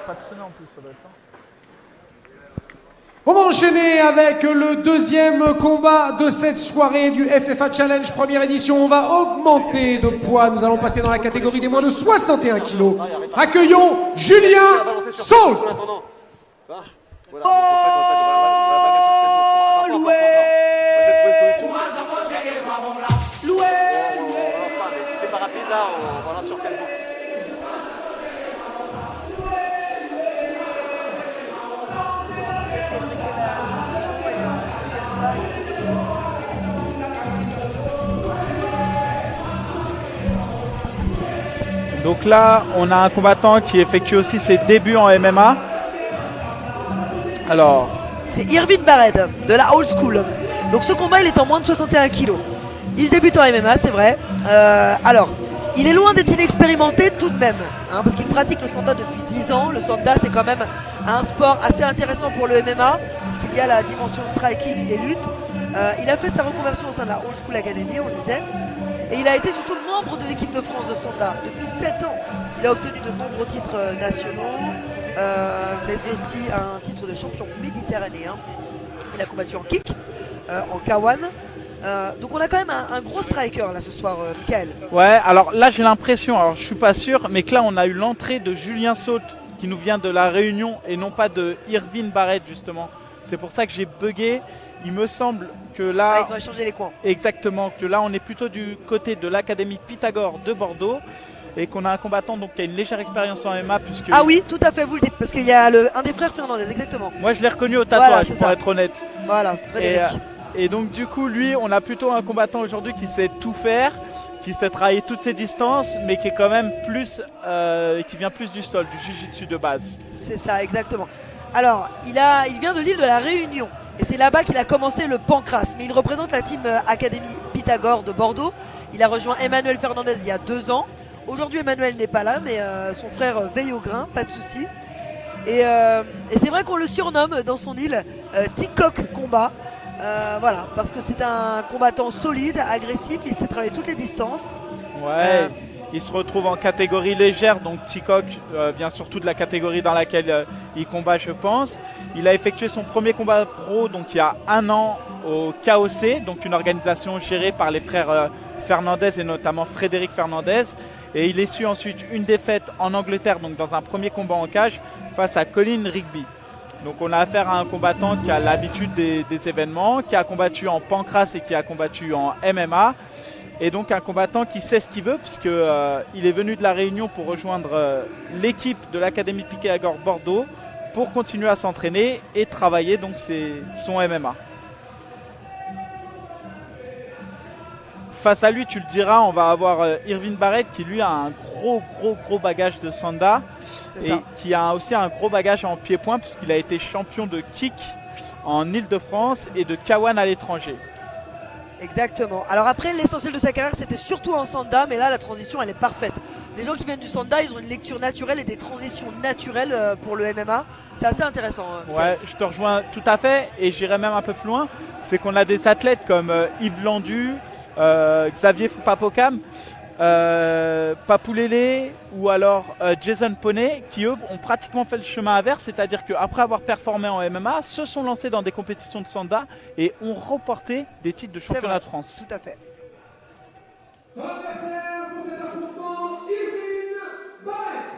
pas de sonner en plus, ça doit être ça. On va enchaîner avec le deuxième combat de cette soirée du FFA Challenge première édition. On va augmenter de poids. Nous allons passer dans la catégorie des moins de 61 kilos. Accueillons Julien Sault. Oh, loué. Loué. Si c'est pas rapide là, on va sur quel bout. Donc là, on a un combattant qui effectue aussi ses débuts en MMA. Alors, c'est Irvin Barrett de la Old School. Donc ce combat, il est en moins de 61 kilos. Il débute en MMA, c'est vrai. Alors, il est loin d'être inexpérimenté tout de même, hein, parce qu'il pratique le sanda depuis 10 ans. Le sanda, c'est quand même un sport assez intéressant pour le MMA, puisqu'il y a la dimension striking et lutte. Il a fait sa reconversion au sein de la Old School Academy, on le disait. Et il a été surtout membre de l'équipe de France de sanda depuis 7 ans. Il a obtenu de nombreux titres nationaux, mais aussi un titre de champion méditerranéen. Il a combattu en kick, en K1. Donc on a quand même un gros striker là ce soir, Michael. ouais, alors là j'ai l'impression, alors je suis pas sûr, mais que là on a eu l'entrée de Julien Sault qui nous vient de la Réunion et non pas de Irvin Barrett justement. C'est pour ça que j'ai bugué. Il me semble que là... ils ont échangé les coins. Exactement, que là on est plutôt du côté de l'Académie Pythagore de Bordeaux et qu'on a un combattant donc, qui a une légère expérience en MMA puisque... Ah oui, tout à fait, vous le dites, parce qu'il y a un des frères Fernandez, exactement. Moi je l'ai reconnu au tatouage, voilà, pour être honnête. Voilà, Frédéric. Et donc du coup, lui, on a plutôt un combattant aujourd'hui qui sait tout faire, qui sait travailler toutes ses distances, mais qui est quand même plus... qui vient plus du sol, du jiu-jitsu de base. C'est ça, exactement. Alors, il vient de l'île de la Réunion. Et c'est là-bas qu'il a commencé le pancras. Mais il représente la team Académie Pythagore de Bordeaux. Il a rejoint Emmanuel Fernandez il y a 2 ans. Aujourd'hui, Emmanuel n'est pas là, mais son frère veille au grain, pas de souci. Et c'est vrai qu'on le surnomme dans son île Ticoc Combat. Voilà, parce que c'est un combattant solide, agressif. Il sait travailler toutes les distances. Ouais. Il se retrouve en catégorie légère, donc Ticoc vient surtout de la catégorie dans laquelle il combat, je pense. Il a effectué son premier combat pro donc il y a 1 an au KOC, donc une organisation gérée par les frères Fernandez et notamment Frédéric Fernandez. Et il essuie ensuite une défaite en Angleterre, donc dans un premier combat en cage face à Colin Rigby. Donc on a affaire à un combattant qui a l'habitude des événements, qui a combattu en pancras et qui a combattu en MMA. Et donc un combattant qui sait ce qu'il veut puisque il est venu de la Réunion pour rejoindre l'équipe de l'Académie Pythagore Bordeaux pour continuer à s'entraîner et travailler donc son MMA. Face à lui, tu le diras, on va avoir Irvin Barrett qui lui a un gros bagage de sanda et qui a aussi un gros bagage en pied-point puisqu'il a été champion de kick en Île-de-France et de K1 à l'étranger. Exactement. Alors après, l'essentiel de sa carrière, c'était surtout en sanda, mais là, la transition, elle est parfaite. Les gens qui viennent du sanda, ils ont une lecture naturelle et des transitions naturelles pour le MMA. C'est assez intéressant. Ouais, je te rejoins tout à fait et j'irai même un peu plus loin. C'est qu'on a des athlètes comme Yves Landu, Xavier Papokam, Papoulélé ou alors Jason Poney qui eux ont pratiquement fait le chemin inverse, c'est-à-dire qu'après avoir performé en MMA, se sont lancés dans des compétitions de sanda et ont remporté des titres de championnat de France. Tout à fait. Son adversaire pour cet affrontement, Irvin Barrett.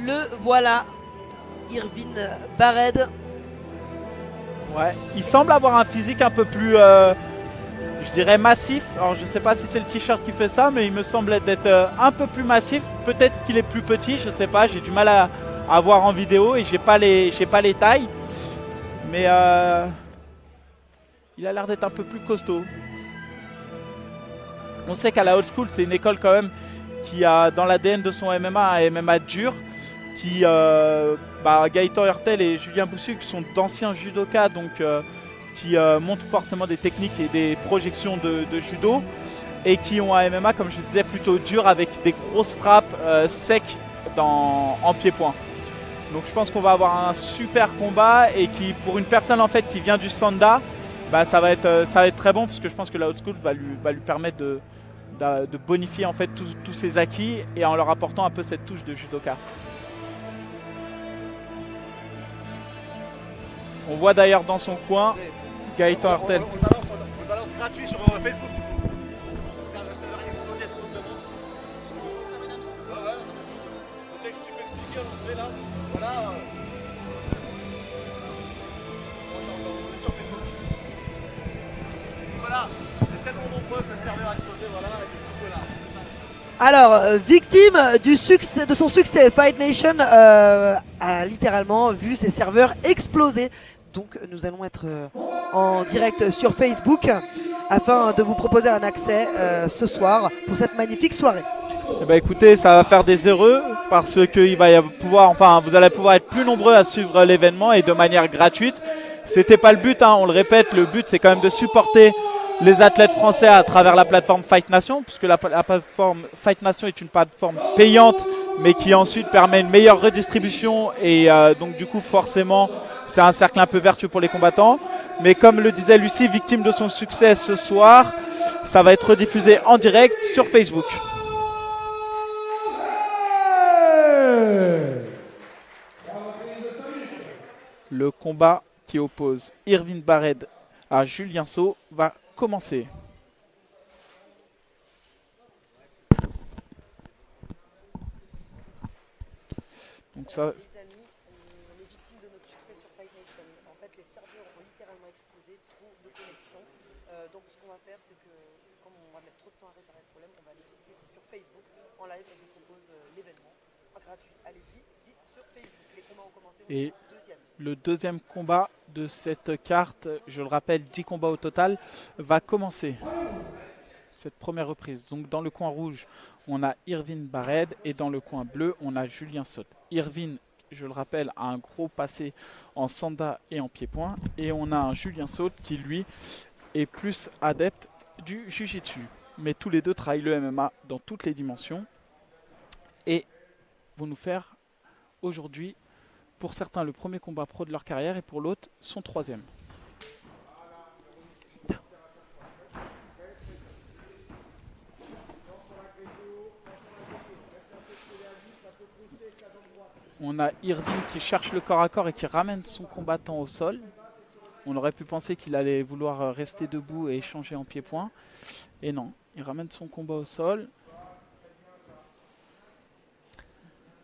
Le voilà, Irvin Barrett. Ouais, il semble avoir un physique un peu plus, je dirais massif. Alors je sais pas si c'est le t-shirt qui fait ça, mais il me semble d'être un peu plus massif. Peut-être qu'il est plus petit, je sais pas. J'ai du mal à voir en vidéo et j'ai pas les tailles. Mais il a l'air d'être un peu plus costaud. On sait qu'à la Old School, c'est une école quand même qui a dans l'ADN de son MMA un MMA dur. Qui, Gaëtan Hurtel et Julien Boussu qui sont d'anciens judokas, donc qui montrent forcément des techniques et des projections de judo et qui ont un MMA, comme je disais, plutôt dur avec des grosses frappes secs en pied-point. Donc je pense qu'on va avoir un super combat et qui, pour une personne en fait qui vient du sanda, bah, ça va être très bon parce que je pense que la old school va lui permettre de bonifier en fait tous ses acquis et en leur apportant un peu cette touche de judoka. On voit d'ailleurs dans son coin Gaëtan Hurtel. On le balance gratuit sur Facebook. Parce que le serveur est explosé, il y a trop de demandes. Ouais. Le texte, tu peux expliquer à l'entrée là. Voilà. On est sur Facebook. Voilà. On est tellement nombreux que le serveur a explosé. Voilà. Et tout peu là. Alors, victime de son succès, Fight Nation a littéralement vu ses serveurs exploser. Donc nous allons être en direct sur Facebook afin de vous proposer un accès ce soir pour cette magnifique soirée. Eh ben écoutez, ça va faire des heureux parce que vous allez pouvoir être plus nombreux à suivre l'événement et de manière gratuite. C'était pas le but, hein, on le répète, le but c'est quand même de supporter les athlètes français à travers la plateforme Fight Nation, puisque la plateforme Fight Nation est une plateforme payante, mais qui ensuite permet une meilleure redistribution et donc du coup forcément c'est un cercle un peu vertueux pour les combattants. Mais comme le disait Lucie, victime de son succès ce soir, ça va être rediffusé en direct sur Facebook. Le combat qui oppose Irvin Bared à Julien Saut va commencer. Donc ça. Les victimes de notre succès sur Fight Nation, en fait les serveurs ont littéralement explosé, trop de connexions. Donc ce qu'on va faire c'est que comme on va mettre trop de temps à réparer le problème, on va aller tout de suite sur Facebook en live. On vous propose l'événement gratuit. Allez-y vite sur Facebook. Les combats ont commencé. Et le deuxième combat de cette carte, je le rappelle, 10 combats au total, va commencer. Cette première reprise. Donc dans le coin rouge, on a Irvin Bared et dans le coin bleu, on a Julien Saut. Irvin, je le rappelle, a un gros passé en sanda et en pied-point. Et on a un Julien Saut qui, lui, est plus adepte du jiu-jitsu. Mais tous les deux travaillent le MMA dans toutes les dimensions. Et vont nous faire aujourd'hui, pour certains, le premier combat pro de leur carrière et pour l'autre, son troisième. On a Irvin qui cherche le corps à corps et qui ramène son combattant au sol. On aurait pu penser qu'il allait vouloir rester debout et échanger en pied-point. Et non, il ramène son combat au sol.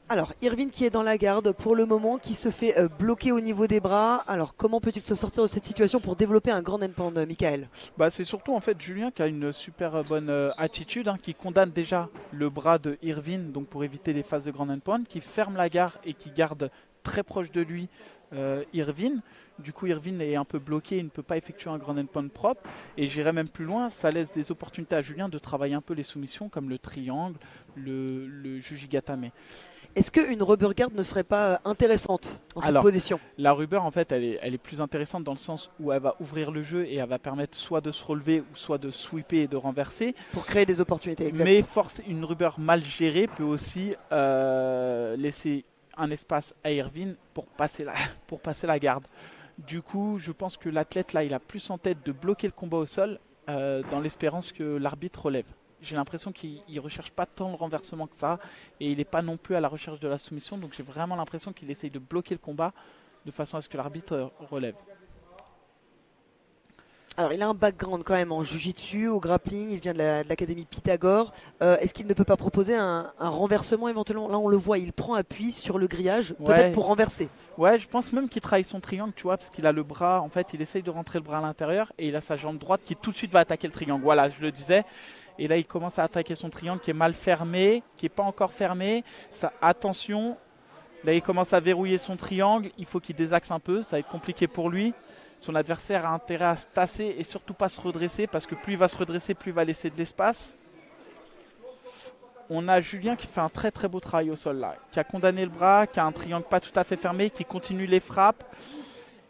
Alors, Irvin qui est dans la garde pour le moment, qui se fait bloquer au niveau des bras. Alors, comment peut-il se sortir de cette situation pour développer un grand endpoint, Michael? Bah, c'est surtout en fait Julien qui a une super bonne attitude, hein, qui condamne déjà le bras de Irvin, donc pour éviter les phases de grand endpoint, qui ferme la garde et qui garde très proche de lui Irvin. Du coup, Irvin est un peu bloqué, il ne peut pas effectuer un grand endpoint propre. Et j'irai même plus loin, ça laisse des opportunités à Julien de travailler un peu les soumissions comme le triangle, le jujigatame. Est-ce qu'une rubber guard ne serait pas intéressante en cette position? La rubber, en fait, elle est plus intéressante dans le sens où elle va ouvrir le jeu et elle va permettre soit de se relever ou soit de sweeper et de renverser. Pour créer des opportunités, exact. Mais une rubber mal gérée peut aussi laisser un espace à Irvin pour passer la garde. Du coup, je pense que l'athlète, là, il a plus en tête de bloquer le combat au sol dans l'espérance que l'arbitre relève. J'ai l'impression qu'il ne recherche pas tant le renversement que ça et il n'est pas non plus à la recherche de la soumission. Donc j'ai vraiment l'impression qu'il essaye de bloquer le combat de façon à ce que l'arbitre relève. Alors il a un background quand même en jiu-jitsu, au grappling, il vient de l'académie Pythagore. Est-ce qu'il ne peut pas proposer un renversement éventuellement? Là on le voit, il prend appui sur le grillage, peut-être pour renverser. Ouais, je pense même qu'il travaille son triangle, tu vois, parce qu'il a le bras, en fait il essaye de rentrer le bras à l'intérieur et il a sa jambe droite qui tout de suite va attaquer le triangle. Voilà, je le disais. Et là, il commence à attaquer son triangle qui est mal fermé, qui n'est pas encore fermé. Ça, attention, là, il commence à verrouiller son triangle. Il faut qu'il désaxe un peu. Ça va être compliqué pour lui. Son adversaire a intérêt à se tasser et surtout pas se redresser parce que plus il va se redresser, plus il va laisser de l'espace. On a Julien qui fait un très très beau travail au sol là, qui a condamné le bras, qui a un triangle pas tout à fait fermé, qui continue les frappes.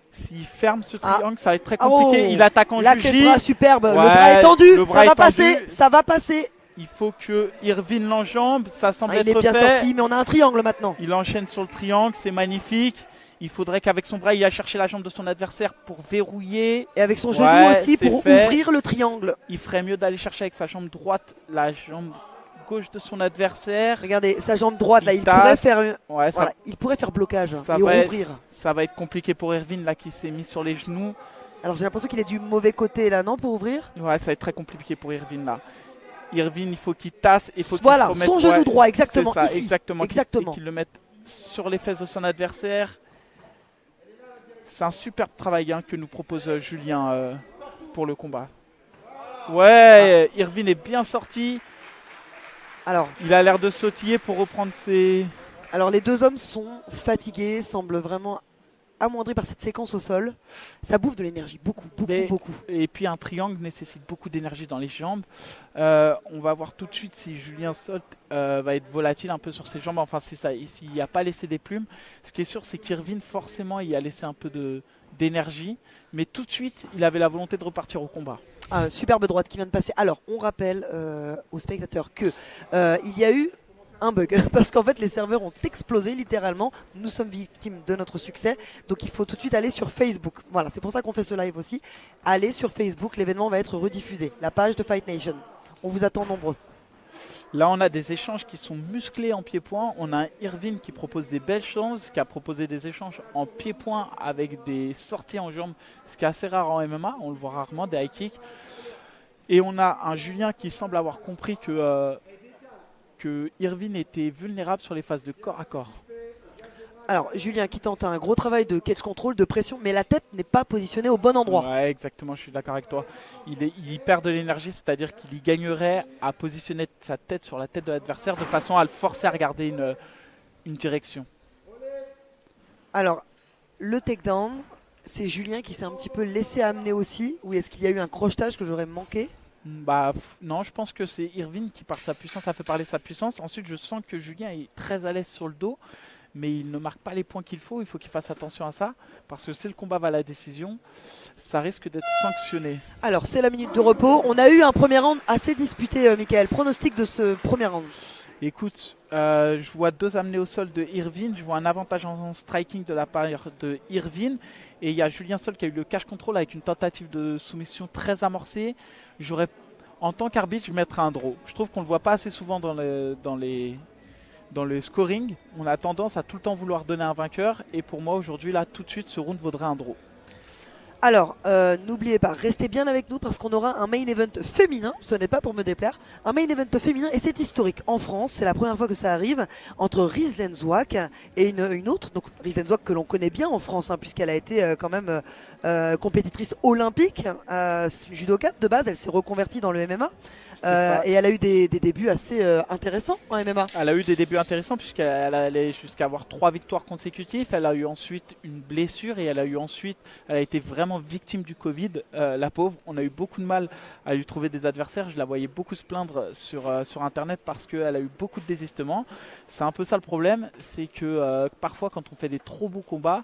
S'il ferme ce triangle, ça va être très compliqué. Il attaque en juji. Le bras superbe, ouais, le bras est tendu, ça va passer, ça va passer. Il faut que Irvin l'enjambe, ça semble être fait. Il est bien sorti, mais on a un triangle maintenant. Il enchaîne sur le triangle, c'est magnifique. Il faudrait qu'avec son bras, il aille chercher la jambe de son adversaire pour verrouiller. Et avec son genou Ouais, aussi c'est pour fait. ouvrir le triangle. Il ferait mieux d'aller chercher avec sa jambe droite la jambe gauche de son adversaire. Regardez, sa jambe droite, là, il tasse. pourrait faire, Ouais, voilà, il pourrait faire blocage ça et va rouvrir. ça va être compliqué pour Irvine là qui s'est mis sur les genoux. Alors j'ai l'impression qu'il est du mauvais côté là, non, pour ouvrir. Ouais, ça va être très compliqué pour Irvine là. Irvine, il faut qu'il tasse, il faut Voilà, qu'il se remette. son genou droit, exactement, c'est ça, ici. exactement. Exactement. Qu'il le mette sur les fesses de son adversaire. C'est un superbe travail hein, que nous propose Julien pour le combat. Ouais, Irvine est bien sorti. Alors, Il a l'air de sautiller pour reprendre ses... alors les deux hommes sont fatigués, semblent vraiment amoindris par cette séquence au sol. Ça bouffe de l'énergie, beaucoup, Mais- beaucoup. Et puis un triangle nécessite beaucoup d'énergie dans les jambes. On va voir tout de suite si Julien Solt va être volatile un peu sur ses jambes. Enfin, s'il n'y a pas laissé des plumes. Ce qui est sûr, c'est qu'Irvine, forcément, il a laissé un peu d'énergie. Mais tout de suite, il avait la volonté de repartir au combat. Ah, superbe droite qui vient de passer. Alors, on rappelle aux spectateurs que il y a eu un bug parce qu'en fait les serveurs ont explosé littéralement. Nous sommes victimes de notre succès, donc il faut tout de suite aller sur Facebook. Voilà, c'est pour ça qu'on fait ce live aussi. Allez sur Facebook, l'événement va être rediffusé. La page de Fight Nation. On vous attend nombreux. Là, on a des échanges qui sont musclés en pied-point. On a un Irvine qui propose des belles choses, qui a proposé des échanges en pied-point avec des sorties en jambes, ce qui est assez rare en MMA. On le voit rarement, des high kicks. Et on a un Julien qui semble avoir compris que Irvine était vulnérable sur les phases de corps à corps. Alors, Julien qui tente un gros travail de catch control, de pression, mais la tête n'est pas positionnée au bon endroit. Ouais, exactement, je suis d'accord avec toi. Il perd de l'énergie, c'est-à-dire qu'il y gagnerait à positionner sa tête sur la tête de l'adversaire de façon à le forcer à regarder une direction. Alors, le takedown, c'est Julien qui s'est un petit peu laissé amener aussi, ou est-ce qu'il y a eu un crochetage que j'aurais manqué? Non, je pense que c'est Irvine qui, par sa puissance, a fait parler de sa puissance. Ensuite, je sens que Julien est très à l'aise sur le dos, mais il ne marque pas les points qu'il faut. Il faut qu'il fasse attention à ça, parce que si le combat va à la décision, ça risque d'être sanctionné. Alors, c'est la minute de repos. On a eu un premier round assez disputé, Michael. Pronostic de ce premier round? Écoute, je vois deux amenés au sol de Irvine, je vois un avantage en striking de la part de Irvine, et il y a Julien Sol qui a eu le cash control avec une tentative de soumission très amorcée. En tant qu'arbitre, je mettrais un draw. Je trouve qu'on ne le voit pas assez souvent dans le scoring. On a tendance à tout le temps vouloir donner un vainqueur, et pour moi aujourd'hui, là, tout de suite, ce round vaudrait un draw. Alors, n'oubliez pas, restez bien avec nous parce qu'on aura un main event féminin, ce n'est pas pour me déplaire, un main event féminin et c'est historique. En France, c'est la première fois que ça arrive entre Rizlen Zouak et une autre, donc Rizlen Zouak que l'on connaît bien en France hein, puisqu'elle a été quand même compétitrice olympique, c'est une judokate de base, elle s'est reconvertie dans le MMA et elle a eu des débuts assez intéressants en MMA. Elle a eu des débuts intéressants puisqu'elle allait jusqu'à avoir 3 victoires consécutives. Elle a eu ensuite une blessure et elle a été vraiment victime du Covid, la pauvre. On a eu beaucoup de mal à lui trouver des adversaires. Je la voyais beaucoup se plaindre sur Internet parce qu'elle a eu beaucoup de désistements. C'est un peu ça le problème, c'est que parfois quand on fait des trop beaux combats,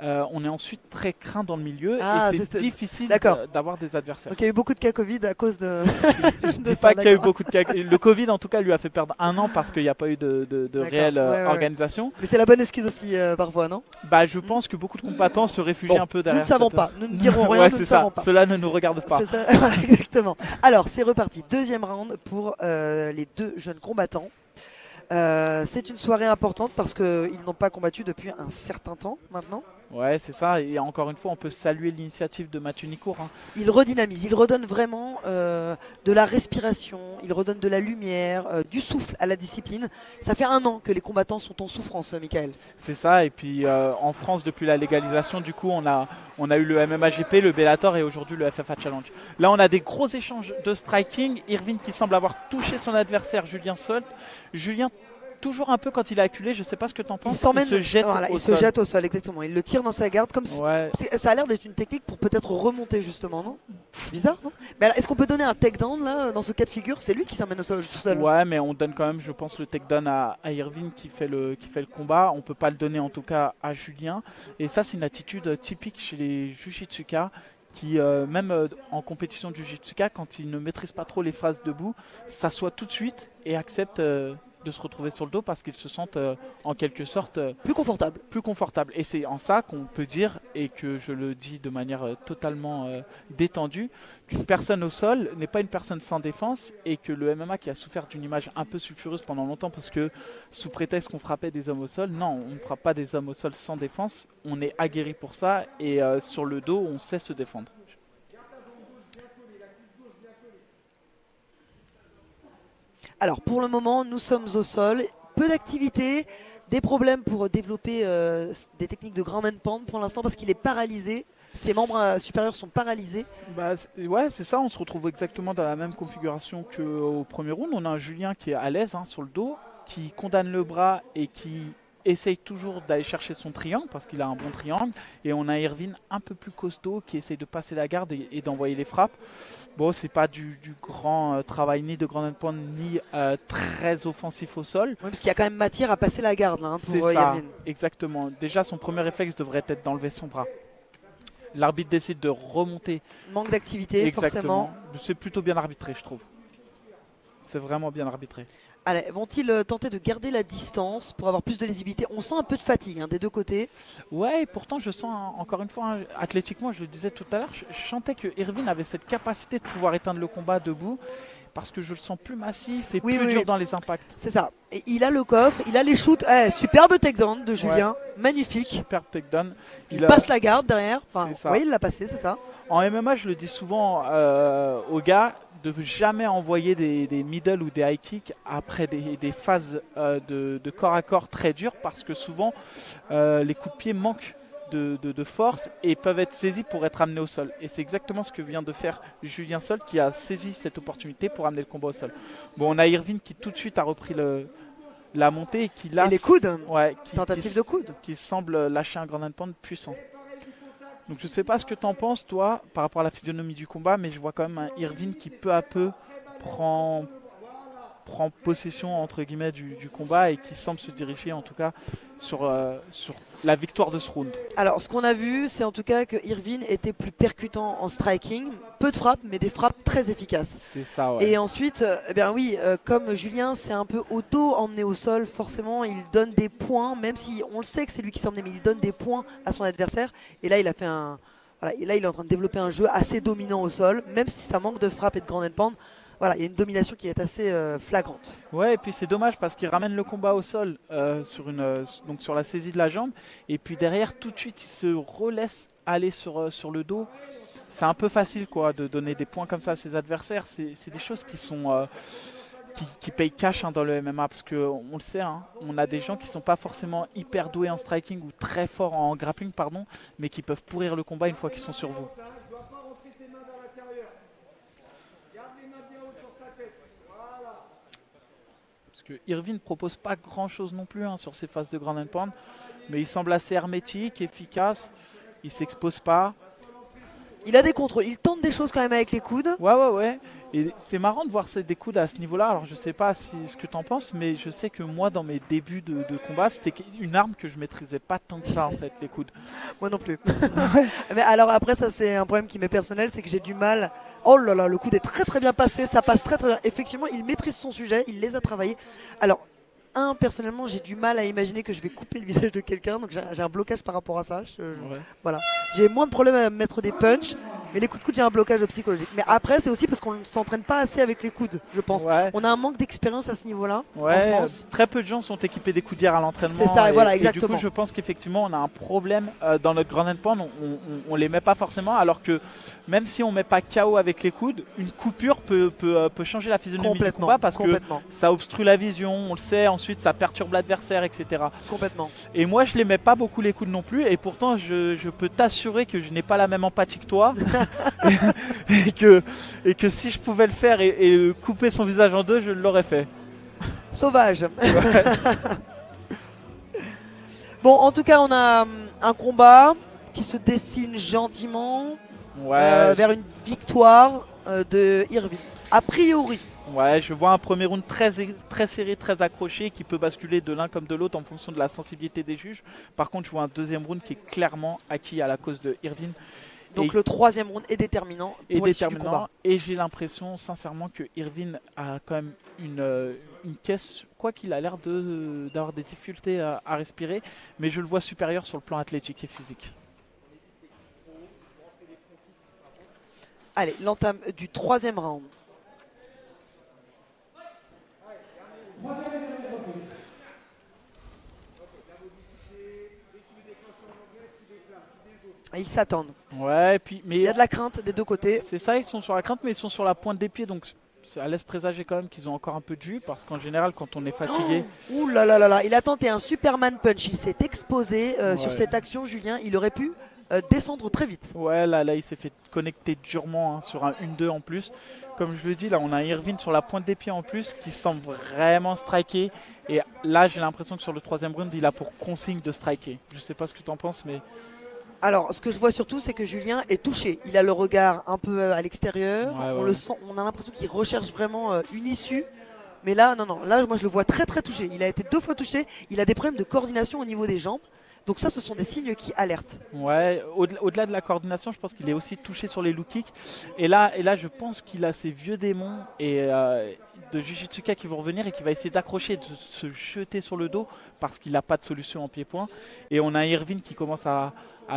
on est ensuite très craint dans le milieu et c'est difficile d'avoir des adversaires. Donc il y a eu beaucoup de cas Covid à cause de... Je ne dis pas qu'il y a eu beaucoup de cas. Le Covid en tout cas lui a fait perdre 1 an parce qu'il n'y a pas eu de réelle organisation. Mais c'est la bonne excuse aussi parfois, non? Je pense que beaucoup de combattants se réfugient un peu derrière. Nous ne savons pas. Nous ne dirons rien, nous ne savons pas. Cela ne nous regarde pas. C'est ça, voilà, exactement. Alors, c'est reparti. Deuxième round pour les deux jeunes combattants. C'est une soirée importante parce qu'ils n'ont pas combattu depuis un certain temps maintenant. Ouais, c'est ça. Et encore une fois, on peut saluer l'initiative de Mathieu Nicourt. Hein. Il redynamise, il redonne vraiment de la respiration, il redonne de la lumière, du souffle à la discipline. Ça fait 1 an que les combattants sont en souffrance, Michael. C'est ça. Et puis en France, depuis la légalisation, du coup, on a eu le MMA-GP, le Bellator et aujourd'hui le FFA Challenge. Là, on a des gros échanges de striking. Irvine qui semble avoir touché son adversaire, Julien Solt. Julien toujours un peu quand il est acculé, je sais pas ce que tu en penses. Il se jette au sol, exactement. Il le tire dans sa garde comme si... Ça a l'air d'être une technique pour peut-être remonter justement, non? C'est bizarre, non? Mais alors, est-ce qu'on peut donner un takedown là dans ce cas de figure? C'est lui qui s'amène au sol tout seul. Ouais, mais on donne quand même, je pense, le takedown à Irvine qui fait le combat. On peut pas le donner en tout cas à Julien. Et ça, c'est une attitude typique chez les Jujitsuka qui, même en compétition de Jujitsuka, quand ils ne maîtrisent pas trop les phases debout, s'assoient tout de suite et acceptent de se retrouver sur le dos parce qu'ils se sentent en quelque sorte Plus confortable. plus confortables. Et c'est en ça qu'on peut dire, et que je le dis de manière totalement détendue, qu'une personne au sol n'est pas une personne sans défense, et que le MMA, qui a souffert d'une image un peu sulfureuse pendant longtemps parce que sous prétexte qu'on frappait des hommes au sol, non, on ne frappe pas des hommes au sol sans défense, on est aguerri pour ça, et sur le dos on sait se défendre. Alors pour le moment, nous sommes au sol, peu d'activité, des problèmes pour développer des techniques de ground and pound pour l'instant parce qu'il est paralysé. Ses membres supérieurs sont paralysés. Bah, ouais, c'est ça, on se retrouve exactement dans la même configuration qu'au premier round. On a un Julien qui est à l'aise sur le dos, qui condamne le bras et qui essaye toujours d'aller chercher son triangle parce qu'il a un bon triangle. Et on a Irvine un peu plus costaud qui essaye de passer la garde et d'envoyer les frappes. Bon, c'est pas du grand travail ni de grand and pound ni très offensif au sol. Oui, parce qu'il y a quand même matière à passer la garde là, C'est pour ça, Irvine. exactement. Déjà, son premier réflexe devrait être d'enlever son bras. L'arbitre décide de remonter. Manque d'activité, forcément. C'est plutôt bien arbitré, je trouve. C'est vraiment bien arbitré. Allez, vont-ils tenter de garder la distance pour avoir plus de lisibilité? On sent un peu de fatigue des deux côtés. Ouais, et pourtant je sens, encore une fois, athlétiquement, je le disais tout à l'heure, je sentais que Irvine avait cette capacité de pouvoir éteindre le combat debout, parce que je le sens plus massif et plus dur dans les impacts. C'est ça. Et il a le coffre, il a les shoots. Superbe takedown de Julien, magnifique. Superbe takedown. Il passe la garde derrière. Enfin, C'est ça. oui, il l'a passé, c'est ça. En MMA, je le dis souvent aux gars, de jamais envoyer des middle ou des high kicks après des phases de corps à corps très dures, parce que souvent les coups de pied manquent de force et peuvent être saisis pour être amenés au sol. Et c'est exactement ce que vient de faire Julien Sol, qui a saisi cette opportunité pour amener le combat au sol. Bon, on a Irvine qui tout de suite a repris la montée et qui lâche. Et les coudes. Ouais, Tentative de coude. Qui semble lâcher un grand and pound puissant. Donc je sais pas ce que tu en penses toi par rapport à la physionomie du combat, mais je vois quand même un Irvine qui peu à peu prend possession entre guillemets du combat et qui semble se diriger en tout cas sur la victoire de ce round. Alors ce qu'on a vu, c'est en tout cas que Irvine était plus percutant en striking, peu de frappes mais des frappes très efficaces. C'est ça, ouais. Et ensuite, comme Julien s'est un peu auto-emmené au sol, forcément il donne des points, même si on le sait que c'est lui qui s'est emmené, mais il donne des points à son adversaire. Et là il a fait et là il est en train de développer un jeu assez dominant au sol, même si ça manque de frappe et de grand and pound. Voilà, il y a une domination qui est assez flagrante. Ouais, et puis c'est dommage parce qu'il ramène le combat au sol donc sur la saisie de la jambe. Et puis derrière, tout de suite, il se relaisse aller sur le dos. C'est un peu facile quoi, de donner des points comme ça à ses adversaires. C'est des choses qui sont qui payent cash dans le MMA, parce qu'on le sait, on a des gens qui ne sont pas forcément hyper doués en striking ou très forts en grappling, pardon, mais qui peuvent pourrir le combat une fois qu'ils sont sur vous. Parce que Irvine ne propose pas grand chose non plus sur ses phases de ground and pound, mais il semble assez hermétique, efficace, il s'expose pas. Il a des contrôles, il tente des choses quand même avec les coudes. Ouais. Et c'est marrant de voir des coudes à ce niveau-là. Alors je sais pas ce que tu en penses, mais je sais que moi dans mes débuts de combat, c'était une arme que je maîtrisais pas tant que ça en fait, les coudes. Moi non plus. Mais alors après ça c'est un problème qui m'est personnel, c'est que j'ai du mal. Oh là là, le coude est très très bien passé, ça passe très très bien. Effectivement, il maîtrise son sujet, il les a travaillés. Alors personnellement, j'ai du mal à imaginer que je vais couper le visage de quelqu'un, donc j'ai un blocage par rapport à ça. Voilà. J'ai moins de problèmes à mettre des punchs, mais les coups de coude, j'ai un blocage psychologique. Mais après, c'est aussi parce qu'on ne s'entraîne pas assez avec les coudes, je pense. Ouais. On a un manque d'expérience à ce niveau-là en France. Très peu de gens sont équipés des coudières à l'entraînement. C'est ça, voilà, exactement. Et du coup, je pense qu'effectivement, on a un problème dans notre ground and pound. On les met pas forcément, alors que même si on met pas KO avec les coudes, une coupure peut changer la physionomie du combat, parce que ça obstrue la vision, on le sait. Ensuite, ça perturbe l'adversaire, etc. Complètement. Et moi, je les mets pas beaucoup les coudes non plus. Et pourtant, je peux t'assurer que je n'ai pas la même empathie que toi. et que si je pouvais le faire et couper son visage en deux, je l'aurais fait. Sauvage. Bon, en tout cas, on a un combat qui se dessine gentiment vers une victoire de Irvine. A priori. Ouais, je vois un premier round très serré, très accroché, qui peut basculer de l'un comme de l'autre en fonction de la sensibilité des juges. Par contre, je vois un deuxième round qui est clairement acquis à la cause de Irvine. Donc le troisième round est déterminant pour l'issue du combat. Et j'ai l'impression sincèrement que Irvine a quand même une caisse, quoi qu'il a l'air d'avoir des difficultés à respirer, mais je le vois supérieur sur le plan athlétique et physique. Allez, l'entame du troisième round. Ils s'attendent. Ouais, puis mais il y a de la crainte des deux côtés. C'est ça, ils sont sur la crainte, mais ils sont sur la pointe des pieds, donc ça laisse présager quand même qu'ils ont encore un peu de jus, parce qu'en général, quand on est fatigué. Ouh là là là là, il a tenté un Superman punch, il s'est exposé sur cette action, Julien. Il aurait pu descendre très vite. Ouais, là il s'est fait connecter durement sur un 1-2 en plus. Comme je le dis, là on a Irvine sur la pointe des pieds en plus qui semble vraiment striker. Et là j'ai l'impression que sur le troisième round il a pour consigne de striker. Je sais pas ce que tu en penses, mais... Alors ce que je vois surtout c'est que Julien est touché. Il a le regard un peu à l'extérieur. On le sent, on a l'impression qu'il recherche vraiment une issue. Mais là, non, là moi je le vois très très touché. Il a été 2 fois touché, il a des problèmes de coordination au niveau des jambes. Donc ça, ce sont des signes qui alertent. Ouais, au-delà de la coordination, je pense qu'il est aussi touché sur les low kicks. Et là, je pense qu'il a ces vieux démons de Jujitsuka qui vont revenir et qui va essayer d'accrocher, de se jeter sur le dos parce qu'il n'a pas de solution en pied-point. Et on a Irvine qui commence à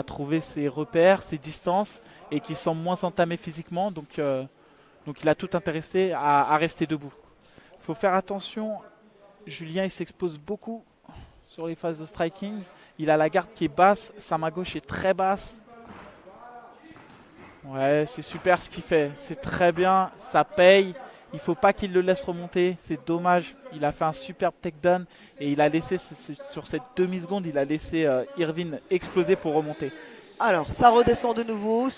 trouver ses repères, ses distances et qui semble moins entamé physiquement. Donc il a tout intéressé à rester debout. Il faut faire attention. Julien, il s'expose beaucoup sur les phases de striking. Il a la garde qui est basse, sa main gauche est très basse. Ouais, c'est super ce qu'il fait, c'est très bien, ça paye. Il ne faut pas qu'il le laisse remonter, c'est dommage. Il a fait un superbe takedown et il a laissé, sur cette demi-seconde, il a laissé Irvine exploser pour remonter. Alors, ça redescend de nouveau.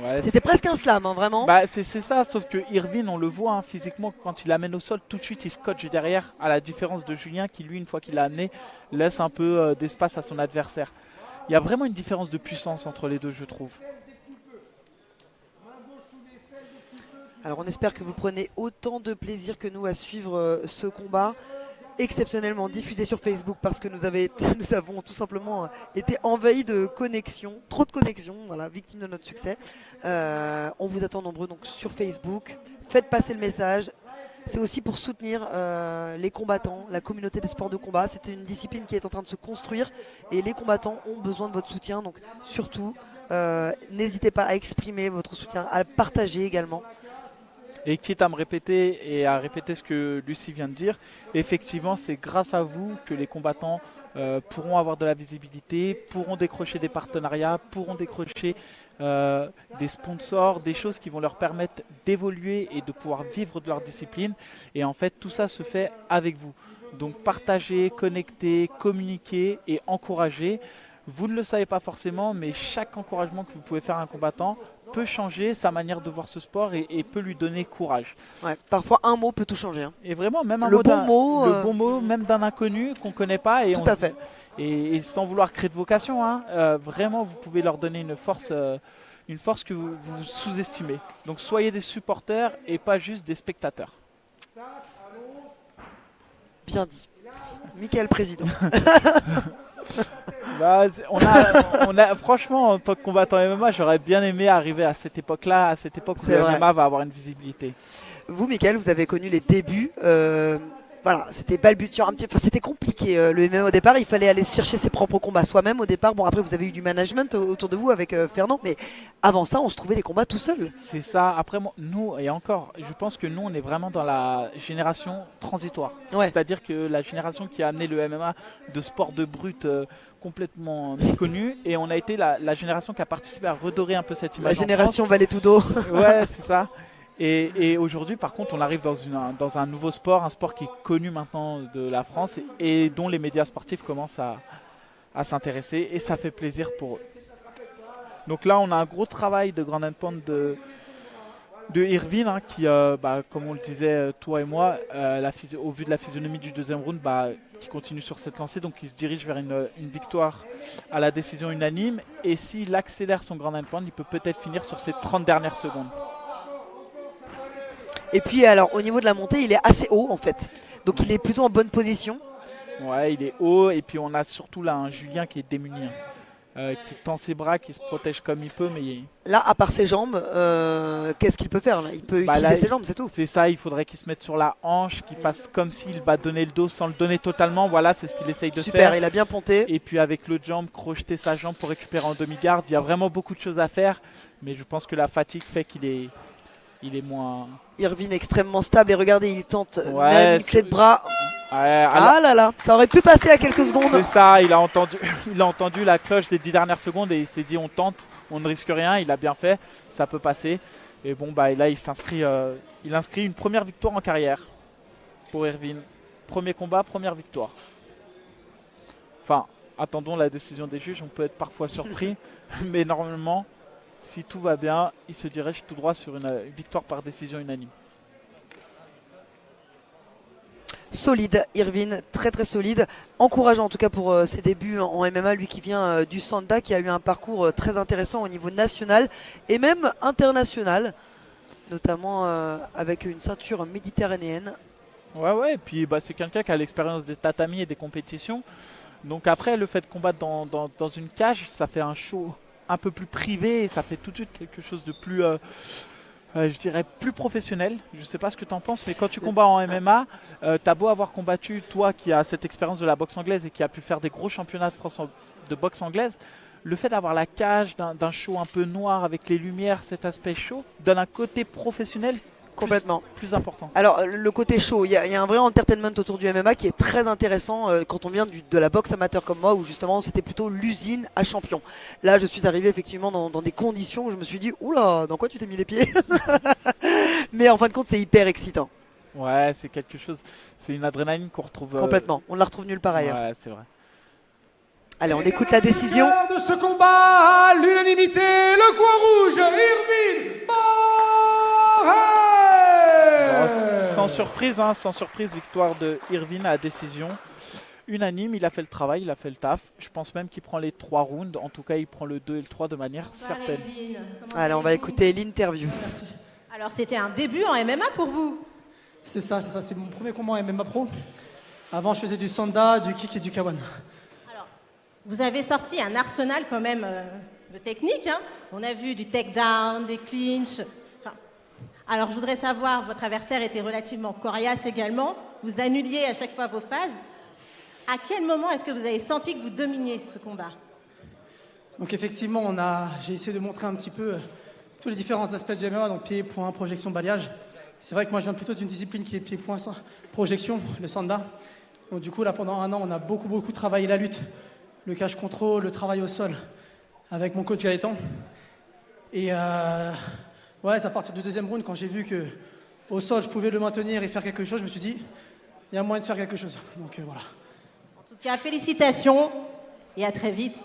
Ouais, c'était presque un slam, vraiment. Bah, c'est ça, sauf que Irvine, on le voit physiquement, quand il l'amène au sol, tout de suite il scotche derrière, à la différence de Julien qui, lui, une fois qu'il l'a amené, laisse un peu d'espace à son adversaire. Il y a vraiment une différence de puissance entre les deux, je trouve. Alors, on espère que vous prenez autant de plaisir que nous à suivre ce combat. Exceptionnellement diffusé sur Facebook parce que nous avons tout simplement été envahis de connexions, trop de connexions, voilà, victime de notre succès. On vous attend nombreux donc sur Facebook. Faites passer le message. C'est aussi pour soutenir les combattants, la communauté des sports de combat. C'est une discipline qui est en train de se construire et les combattants ont besoin de votre soutien. Donc surtout, n'hésitez pas à exprimer votre soutien, à le partager également. Et quitte à me répéter et à répéter ce que Lucie vient de dire, effectivement, c'est grâce à vous que les combattants pourront avoir de la visibilité, pourront décrocher des partenariats, pourront décrocher des sponsors, des choses qui vont leur permettre d'évoluer et de pouvoir vivre de leur discipline. Et en fait, tout ça se fait avec vous. Donc partagez, connectez, communiquez et encouragez. Vous ne le savez pas forcément, mais chaque encouragement que vous pouvez faire à un combattant peut changer sa manière de voir ce sport et peut lui donner courage. Ouais, parfois un mot peut tout changer. Hein. Et vraiment, même un le bon mot, même d'un inconnu qu'on ne connaît pas. Et tout à fait. Et sans vouloir créer de vocation, vraiment, vous pouvez leur donner une force que vous sous-estimez. Donc soyez des supporters et pas juste des spectateurs. Bien dit. Michael Président. Bah, franchement, en tant que combattant MMA, j'aurais bien aimé arriver à cette époque-là, à cette époque où le MMA va avoir une visibilité. Vous, Michael, vous avez connu les débuts. Voilà, c'était balbutiant, c'était compliqué le MMA au départ. Il fallait aller chercher ses propres combats soi-même au départ. Bon, après vous avez eu du management autour de vous avec Fernand, mais avant ça, on se trouvait les combats tout seul. C'est ça. Après, nous et encore, je pense que nous, on est vraiment dans la génération transitoire. Ouais. C'est-à-dire que la génération qui a amené le MMA de sport de brut complètement méconnu, et on a été la génération qui a participé à redorer un peu cette image. La génération Valetudo. Ouais, c'est ça. Et aujourd'hui, par contre, on arrive dans un nouveau sport, un sport qui est connu maintenant de la France et dont les médias sportifs commencent à s'intéresser, et ça fait plaisir pour eux. Donc là, on a un gros travail de Ground and Pound de Irvine qui, comme on le disait toi et moi, au vu de la physionomie du deuxième round, qui continue sur cette lancée, donc il se dirige vers une victoire à la décision unanime, et s'il accélère son Ground and Pound, il peut peut-être finir sur ces 30 dernières secondes. Et puis alors au niveau de la montée, il est assez haut en fait. Donc il est plutôt en bonne position. Ouais, il est haut, et puis on a surtout là un Julien qui est démuni. qui tend ses bras, qui se protège comme il peut, mais Là, à part ses jambes, qu'est-ce qu'il peut faire là? Il peut utiliser là, ses jambes, c'est tout. c'est ça, il faudrait qu'il se mette sur la hanche, qu'il fasse comme s'il va donner le dos sans le donner totalement. Voilà, c'est ce qu'il essaye de Super, faire. il a bien ponté. Et puis avec l'autre jambe, crocheter sa jambe pour récupérer en demi-garde. Il y a vraiment beaucoup de choses à faire, mais je pense que la fatigue fait qu'il est moins... Irvine extrêmement stable et regardez, il tente Ouais, même une clé de bras. Ouais, Ah là là, ça aurait pu passer à quelques secondes. c'est ça, il a entendu la cloche des 10 dernières secondes et il s'est dit on tente, on ne risque rien, il a bien fait, ça peut passer. Et bon bah là il inscrit une première victoire en carrière pour Irvine. Premier combat, première victoire. Enfin, attendons la décision des juges, on peut être parfois surpris, mais normalement, si tout va bien, il se dirige tout droit sur une victoire par décision unanime. Solide, Irvine, très très solide. Encourageant en tout cas pour ses débuts en MMA, lui qui vient du Sanda, qui a eu un parcours très intéressant au niveau national et même international, notamment avec une ceinture méditerranéenne. Ouais, et puis bah, c'est quelqu'un qui a l'expérience des tatamis et des compétitions. Donc après, le fait de combattre dans une cage, ça fait un show un peu plus privé et ça fait tout de suite quelque chose de plus... je dirais plus professionnel. Je sais pas ce que tu en penses, mais quand tu combats en MMA, t'as beau avoir combattu, toi qui as cette expérience de la boxe anglaise et qui a pu faire des gros championnats de France de boxe anglaise, le fait d'avoir la cage d'un show un peu noir avec les lumières, cet aspect chaud, donne un côté professionnel Complètement. plus important. Alors le côté chaud, il y a un vrai entertainment autour du MMA qui est très intéressant quand on vient de la boxe amateur comme moi, où justement c'était plutôt l'usine à champions. Là je suis arrivé effectivement dans des conditions où je me suis dit oula, dans quoi tu t'es mis les pieds? Mais en fin de compte c'est hyper excitant. Ouais, c'est quelque chose, c'est une adrénaline qu'on retrouve... Complètement, on ne la retrouve nulle part ailleurs. Ouais, c'est vrai. Allez, on écoute la décision. De ce combat à l'unanimité, le coin rouge, Irvine Moret. Sans surprise, victoire de Irvine à décision unanime. Il a fait le travail, il a fait le taf. Je pense même qu'il prend les 3 rounds. En tout cas, il prend le 2 et le 3 de manière certaine. Allez, on va écouter l'interview. Alors, c'était un début en MMA pour vous? C'est ça, c'est mon premier combat en MMA Pro. Avant, je faisais du Sanda, du kick et du Kawan. Alors, vous avez sorti un arsenal quand même de techniques. Hein. On a vu du takedown, des clinches. Alors, je voudrais savoir, votre adversaire était relativement coriace également. Vous annuliez à chaque fois vos phases. À quel moment est-ce que vous avez senti que vous dominiez ce combat? Donc effectivement, j'ai essayé de montrer un petit peu tous les différents aspects du MMA, donc pied, point, projection, balayage. C'est vrai que moi je viens plutôt d'une discipline qui est pied, point, projection, le Sanda. Donc du coup là pendant un an on a beaucoup travaillé la lutte, le cache contrôle, le travail au sol avec mon coach Gaëtan. Et ouais, c'est à partir du deuxième round quand j'ai vu que au sol je pouvais le maintenir et faire quelque chose, je me suis dit il y a moyen de faire quelque chose. Donc voilà. En tout cas, félicitations et à très vite.